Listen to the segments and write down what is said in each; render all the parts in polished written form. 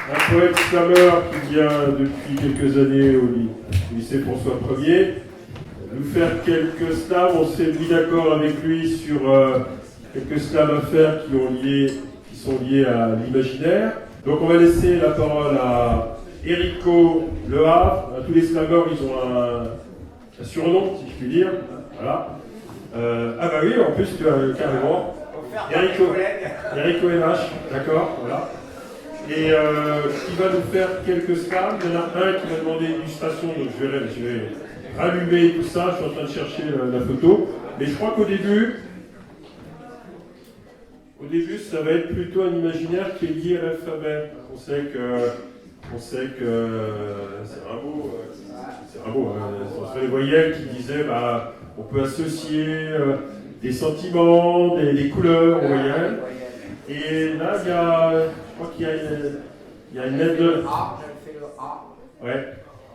un poète slameur qui vient depuis quelques années au lycée François Ier, nous faire quelques slams. On s'est mis d'accord avec lui sur quelques slams à faire qui sont liés à l'imaginaire. Donc on va laisser la parole à Erico Le Havre. Tous les slammeurs, ils ont un surnom, si je puis dire. Voilà. Ah bah oui, en plus tu as carrément. Erico LH, d'accord, voilà. Et qui va nous faire quelques slams. Il y en a un qui m'a demandé une illustration, donc je vais rallumer tout ça. Je suis en train de chercher la photo. Mais je crois qu'au début, ça va être plutôt un imaginaire qui est lié à l'alphabet. On sait que c'est un mot. Ce sont les voyelles qui disaient on peut associer des sentiments, des couleurs aux voyelles. Et là, je crois qu'il y a une lettre de... Ouais.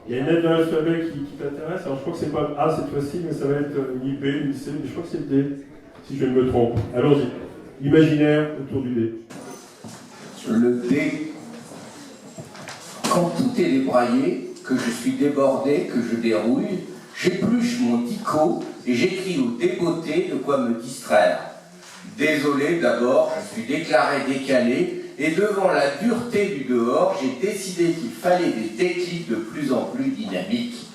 Il y a une lettre de l'alphabet qui t'intéresse. Alors je crois que c'est pas A cette fois-ci, mais ça va être ni B, ni C, mais je crois que c'est D, si je ne me trompe. Allons-y. Imaginaire autour du D. Le D. Quand tout est débraillé, que je suis débordé, que je dérouille, j'épluche mon dico et j'écris au débeauté de quoi me distraire. Désolé d'abord, je suis déclaré décalé, et devant la dureté du dehors, j'ai décidé qu'il fallait des déclics de plus en plus dynamiques.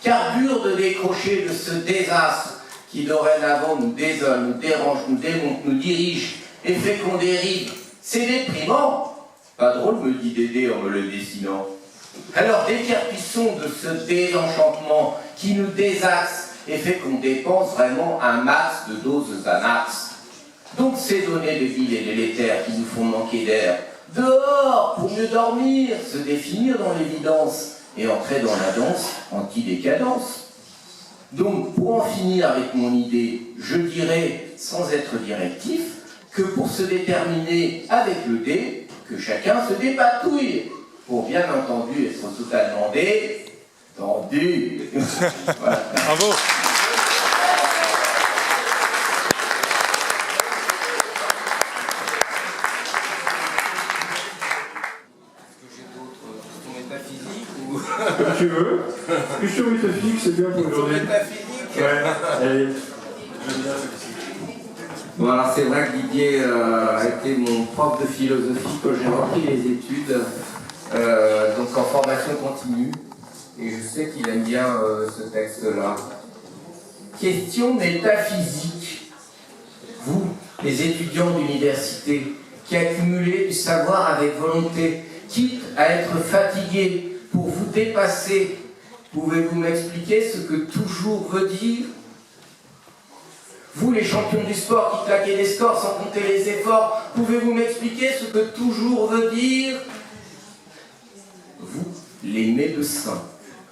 Car dur de décrocher de ce désastre qui dorénavant nous désole, nous dérange, nous démonte, nous dirige et fait qu'on dérive. C'est déprimant. Pas drôle, me dit Dédé en me le dessinant. Alors décarpissons de ce désenchantement qui nous désaxe et fait qu'on dépense vraiment un max de doses Xanax. Donc ces données débiles et délétères qui nous font manquer d'air, dehors pour mieux dormir, se définir dans l'évidence et entrer dans la danse anti-décadence. Donc pour en finir avec mon idée, je dirais, sans être directif, que pour se déterminer avec le dé, que chacun se dépatouille, pour bien entendu être totalement détendu. Voilà. Bravo. Comme tu veux. Question métaphysique, c'est bien pour aujourd'hui. Métaphysique. Ouais. Bon, alors c'est vrai que Didier a été mon prof de philosophie quand j'ai repris les études, donc en formation continue, et je sais qu'il aime bien ce texte-là. Question métaphysique. Vous, les étudiants d'université, qui accumulez du savoir avec volonté, quitte à être fatigués, pour vous dépasser, pouvez-vous m'expliquer ce que toujours veut dire? Vous, les champions du sport qui claquez des scores sans compter les efforts, pouvez-vous m'expliquer ce que toujours veut dire? Vous, les médecins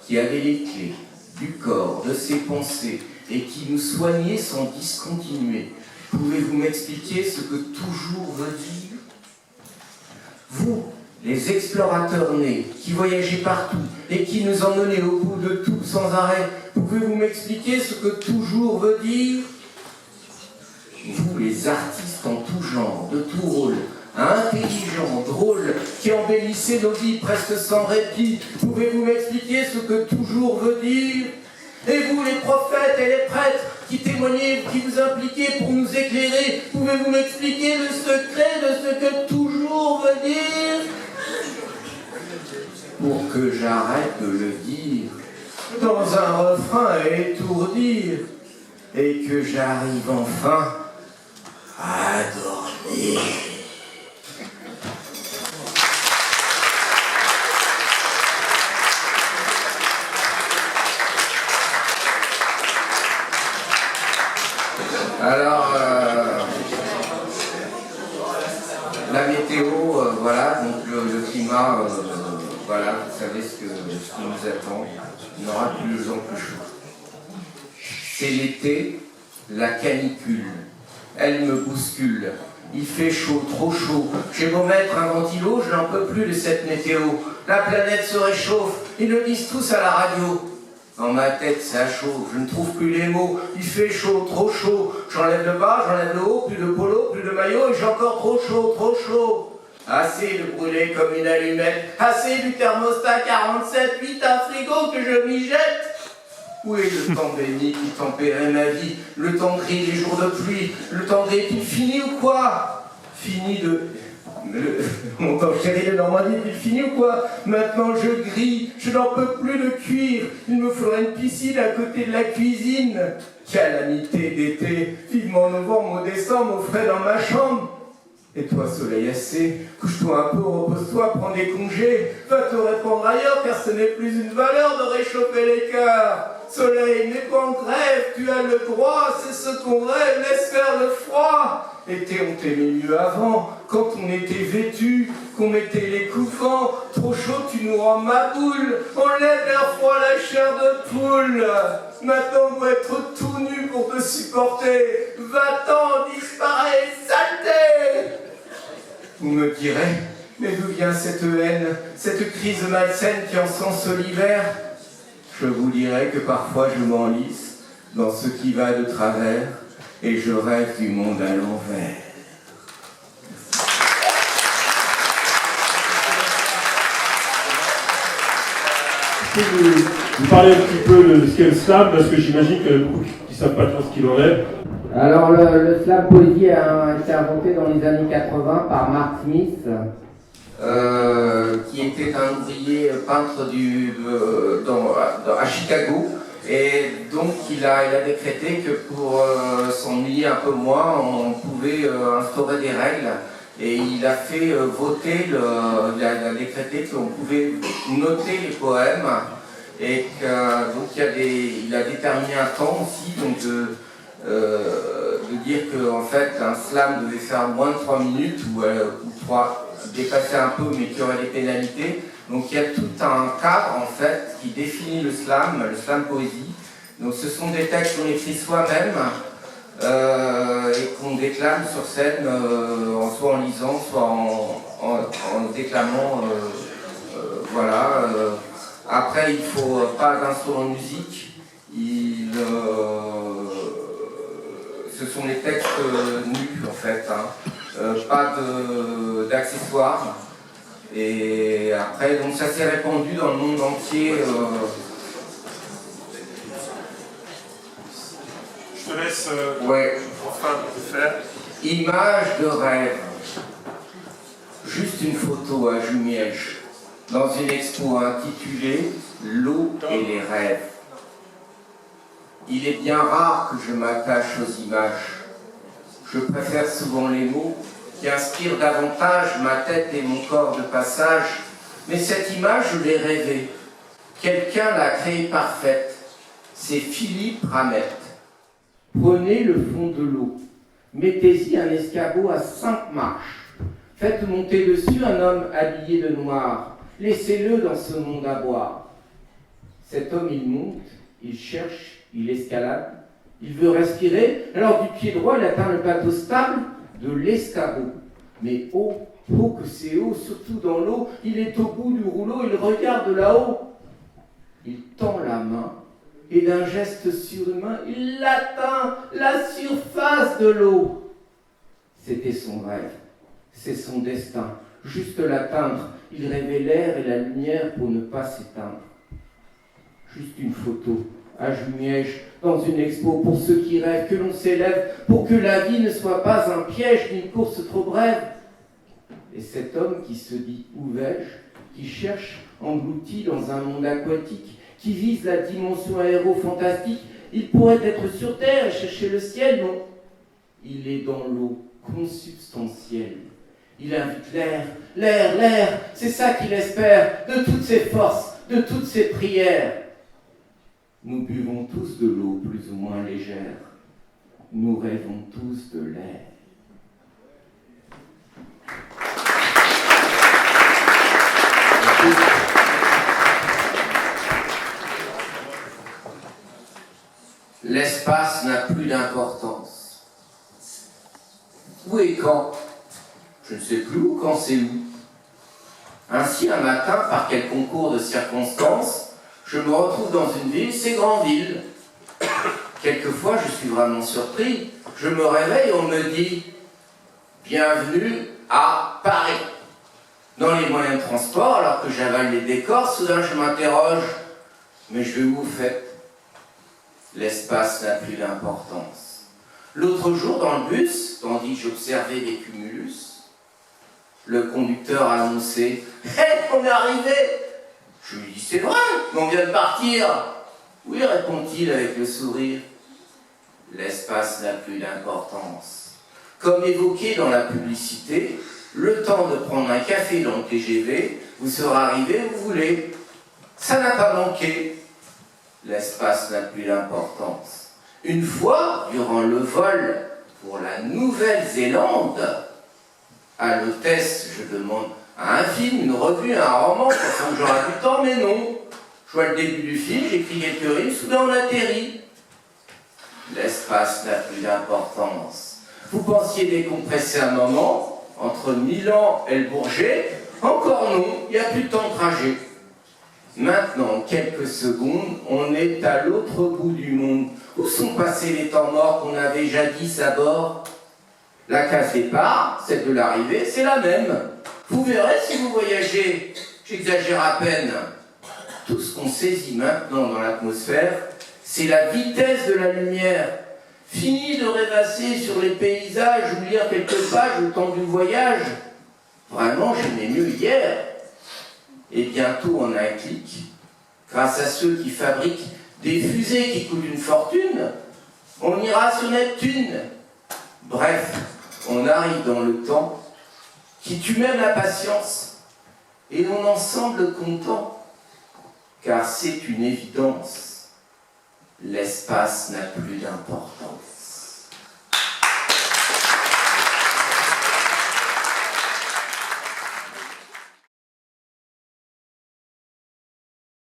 qui avez les clés du corps, de ses pensées, et qui nous soignez sans discontinuer, pouvez-vous m'expliquer ce que toujours veut dire? Vous, les explorateurs nés, qui voyagez partout et qui nous emmenez au bout de tout sans arrêt, pouvez-vous m'expliquer ce que toujours veut dire? Vous, les artistes en tout genre, de tout rôle, intelligents, drôles, qui embellissez nos vies presque sans répit, pouvez-vous m'expliquer ce que toujours veut dire? Et vous, les prophètes et les prêtres, qui témoignez, qui vous impliquez pour nous éclairer, pouvez-vous m'expliquer le secret de ce que toujours veut dire? Pour que j'arrête de le dire, dans un refrain à étourdir, et que j'arrive enfin à dormir. Alors, la météo, voilà, donc le climat, voilà, vous savez ce qui nous attend. Il n'aura plus de gens plus chaud. C'est l'été, la canicule. Elle me bouscule. Il fait chaud, trop chaud. J'ai beau mettre un ventilo, je n'en peux plus de cette météo. La planète se réchauffe, ils le disent tous à la radio. Dans ma tête, ça chauffe, je ne trouve plus les mots. Il fait chaud, trop chaud. J'enlève le bas, j'enlève le haut, plus de polo, plus de maillot, et j'ai encore trop chaud, trop chaud. Assez de brûler comme une allumette, assez du thermostat 47, un frigo que je m'y jette. Où est le temps béni qui tempérait ma vie, le temps gris des jours de pluie, le temps des puis fini ou quoi? Fini de... Mon temps chéri de Normandie, il finit ou quoi? Maintenant je grille, je n'en peux plus de cuire. Il me faudrait une piscine à côté de la cuisine. Calamité d'été, vivement novembre ou décembre, au frais dans ma chambre. Et toi, soleil assez, couche-toi un peu, repose-toi, prends des congés. Va te répandre ailleurs, car ce n'est plus une valeur de réchauffer les cœurs. Soleil, n'aie pas en grève, tu as le droit, c'est ce qu'on rêve, laisse faire le froid. Été, on t'aimait mieux avant, quand on était vêtus, qu'on mettait les couffants. Trop chaud, tu nous rends ma boule, enlève l'air froid, la chair de poule. Maintenant, on doit être tout nu pour te supporter. Va-t'en, disparais, saleté. Vous me direz, mais d'où vient cette haine, cette crise malsaine qui encense l'hiver? Je vous dirai que parfois je m'enlise dans ce qui va de travers et je rêve du monde à l'envers. Vous parlez un petit peu de ce qu'est le slam, parce que j'imagine qu'il y en a beaucoup qui ne savent pas trop ce qu'il en est. Alors le slam poésie a été inventé dans les années 80 par Mark Smith. Qui était un ouvrier peintre à Chicago, et donc il a décrété que pour s'ennuyer un peu moins, on pouvait instaurer des règles, et il a fait voter, il a décrété qu'on pouvait noter les poèmes, et que, donc il a déterminé un temps aussi, donc de dire que en fait un slam devait faire moins de 3 minutes ou 3, dépasser un peu mais qu'il y aurait des pénalités. Donc il y a tout un cadre en fait qui définit le slam poésie. Donc ce sont des textes qu'on écrit soi-même et qu'on déclame sur scène, soit en lisant, soit en déclamant. Voilà. Après il ne faut pas d'instrument de musique. Ce sont les textes nus en fait, hein. Pas d'accessoires. Et après, donc ça s'est répandu dans le monde entier. Je te laisse enfin le faire. Image de rêve. Juste une photo à Jumièges, dans une expo intitulée L'eau et les rêves. Il est bien rare que je m'attache aux images. Je préfère souvent les mots qui inspirent davantage ma tête et mon corps de passage. Mais cette image, je l'ai rêvée. Quelqu'un l'a créée parfaite. C'est Philippe Ramette. Prenez le fond de l'eau. Mettez-y un escabeau à 5 marches. Faites monter dessus un homme habillé de noir. Laissez-le dans ce monde à boire. Cet homme, il monte, il cherche, il escalade. Il veut respirer, alors du pied droit, il atteint le plateau stable de l'escabeau. Mais oh que c'est haut, surtout dans l'eau, il est au bout du rouleau, il regarde là-haut. Il tend la main, et d'un geste surhumain, il atteint la surface de l'eau. C'était son rêve, c'est son destin. Juste l'atteindre, il rêvait l'air et la lumière pour ne pas s'éteindre. Juste une photo à Jumièges, dans une expo, pour ceux qui rêvent que l'on s'élève, pour que la vie ne soit pas un piège ni une course trop brève. Et cet homme qui se dit « où vais-je ?» qui cherche, englouti dans un monde aquatique, qui vise la dimension aéro-fantastique, il pourrait être sur terre et chercher le ciel, non. Il est dans l'eau, consubstantiel. Il invite l'air, c'est ça qu'il espère, de toutes ses forces, de toutes ses prières. Nous buvons tous de l'eau plus ou moins légère. Nous rêvons tous de l'air. L'espace n'a plus d'importance. Où et quand? Je ne sais plus où, quand c'est où. Ainsi, un matin, par quel concours de circonstances, je me retrouve dans une ville, c'est Granville. Quelquefois, je suis vraiment surpris. Je me réveille et on me dit « Bienvenue à Paris ». dans les moyens de transport, alors que j'avale les décors, soudain je m'interroge. Mais je vais où, au fait? L'espace n'a plus d'importance. L'autre jour, dans le bus, tandis que j'observais des cumulus, le conducteur a annoncé « Hey, on est arrivé !» Je lui dis « C'est vrai, mais on vient de partir !» « Oui, répond-il avec le sourire. L'espace n'a plus d'importance. Comme évoqué dans la publicité, le temps de prendre un café dans le TGV, vous serez arrivé où vous voulez. Ça n'a pas manqué. L'espace n'a plus d'importance. Une fois, durant le vol pour la Nouvelle-Zélande, à l'hôtesse, je demande un film, une revue, un roman, pensant que j'aurai du temps, mais non. Je vois le début du film, j'écris quelques rimes, soudain on atterrit. L'espace n'a plus d'importance. Vous pensiez décompresser un moment, entre Milan et le Bourget, encore non, il n'y a plus de temps de trajet. Maintenant, en quelques secondes, on est à l'autre bout du monde. Où sont passés les temps morts qu'on avait jadis à bord? La case départ, celle de l'arrivée, c'est la même. Vous verrez si vous voyagez, j'exagère à peine. Tout ce qu'on saisit maintenant dans l'atmosphère, c'est la vitesse de la lumière. Fini de rêvasser sur les paysages ou lire quelques pages le temps du voyage. Vraiment, j'aimais mieux hier. Et bientôt, en un clic, grâce à ceux qui fabriquent des fusées qui coûtent une fortune, on ira sur Neptune. Bref, on arrive dans le temps qui tue même la patience. Et on en semble content. Car c'est une évidence, l'espace n'a plus d'importance.